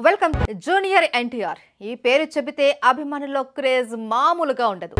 Welcome junior NTR. ఈ పేరు చెబితే అభిమానుల్లో క్రేజ్ మామూలుగా ఉండదు.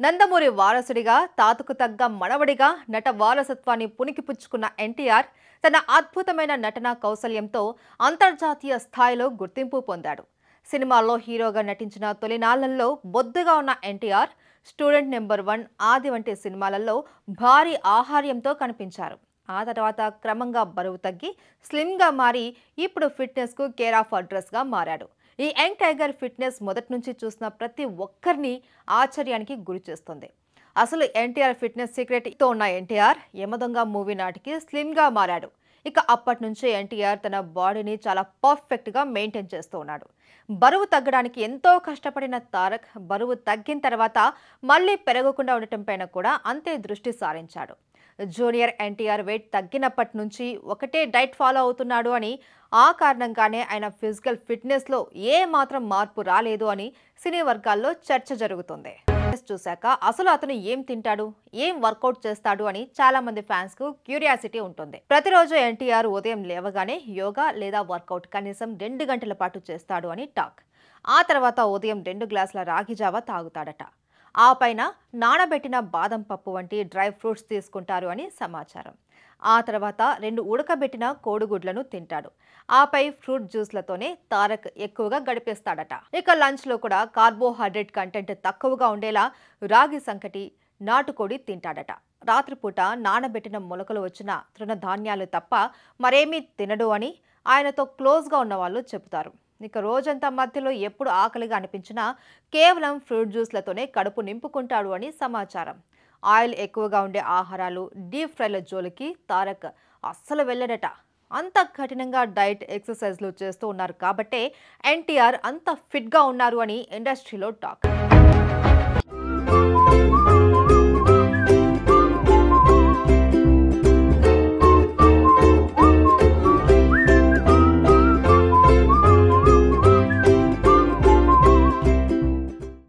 నందమూరి వారసుడిగా, తాతకు తగ్గ మనవడిగా నట వారసత్వాన్ని పుణికిపుచ్చుకున్న ఎన్టీఆర్ తన అద్భుతమైన నటనా కౌశల్యంతో అంతర్జాతీయ స్థాయిలో గుర్తింపు పొందాడు. సినిమాల్లో హీరోగా నటించిన తొలినాళ్లలో బొద్దుగా ఉన్న ఎన్టీఆర్ స్టూడెంట్ నెంబర్ 1, ఆది వంటి సినిమాలలో భారీ ఆహార్యంతో కనిపించారు. ఆ తర్వాత క్రమంగా బరువు తగ్గి స్లిమ్గా మారి ఇప్పుడు ఫిట్నెస్కు కేర్ ఆఫ్ అడ్రస్గా మారాడు. ఈ యంగ్ టైగర్ ఫిట్నెస్ మొదటి నుంచి చూసిన ప్రతి ఒక్కరిని ఆశ్చర్యానికి గురి చేస్తుంది. అసలు ఎన్టీఆర్ ఫిట్నెస్ సీక్రెట్తో ఉన్న ఎన్టీఆర్ యమదొంగ మూవీ నాటికి స్లిమ్గా మారాడు. ఇక అప్పటి నుంచి ఎన్టీఆర్ తన బాడీని చాలా పర్ఫెక్ట్గా మెయింటైన్ చేస్తూ ఉన్నాడు. బరువు తగ్గడానికి ఎంతో కష్టపడిన తారక్ బరువు తగ్గిన తర్వాత మళ్ళీ పెరగకుండా ఉండటం పైన కూడా అంతే దృష్టి సారించాడు. జూనియర్ ఎన్టీఆర్ వెయిట్ తగ్గినప్పటి నుంచి ఒకటే డైట్ ఫాలో అవుతున్నాడు అని, ఆ కారణంగానే ఆయన ఫిజికల్ ఫిట్నెస్లో ఏ మాత్రం మార్పు రాలేదు అని సినీ వర్గాల్లో చర్చ జరుగుతుంది. చూశాక అసలు అతను ఏం తింటాడు, ఏం వర్కౌట్ చేస్తాడు అని చాలా మంది ఫ్యాన్స్ కు క్యూరియాసిటీ ఉంటుంది. ప్రతిరోజు ఎన్టీఆర్ ఉదయం లేవగానే యోగా లేదా వర్కౌట్ కనీసం 2 గంటల పాటు చేస్తాడు అని టాక్. ఆ తర్వాత ఉదయం 2 గ్లాసుల రాగి జావా తాగుతాడట. ఆ పైన నానబెట్టిన బాదం పప్పు వంటి డ్రై ఫ్రూట్స్ తీసుకుంటారు అని సమాచారం. ఆ తర్వాత 2 ఉడకబెట్టిన కోడిగుడ్లను తింటాడు. ఆపై ఫ్రూట్ జ్యూస్లతోనే తారక్ ఎక్కువగా గడిపేస్తాడట. ఇక లంచ్లో కూడా కార్బోహైడ్రేట్ కంటెంట్ తక్కువగా ఉండేలా రాగి సంకటి, నాటుకోడి తింటాడట. రాత్రిపూట నానబెట్టిన మొలకలు వచ్చిన తృణధాన్యాలు తప్ప మరేమీ తినడు అని ఆయనతో క్లోజ్గా ఉన్న వాళ్ళు చెబుతారు. ఇక రోజంతా మధ్యలో ఎప్పుడు ఆకలిగా అనిపించినా కేవలం ఫ్రూట్ జ్యూస్లతోనే కడుపు నింపుకుంటాడు అని సమాచారం. ఆయిల్ ఎక్కువగా ఉండే ఆహారాలు, డీప్ ఫ్రైల జోలికి తారక్ అస్సలు వెళ్ళడట. అంత కఠినంగా డైట్, ఎక్సర్సైజ్లు చేస్తూ ఉన్నారు కాబట్టే ఎన్టీఆర్ అంత ఫిట్గా ఉన్నారు అని ఇండస్ట్రీలో టాక్.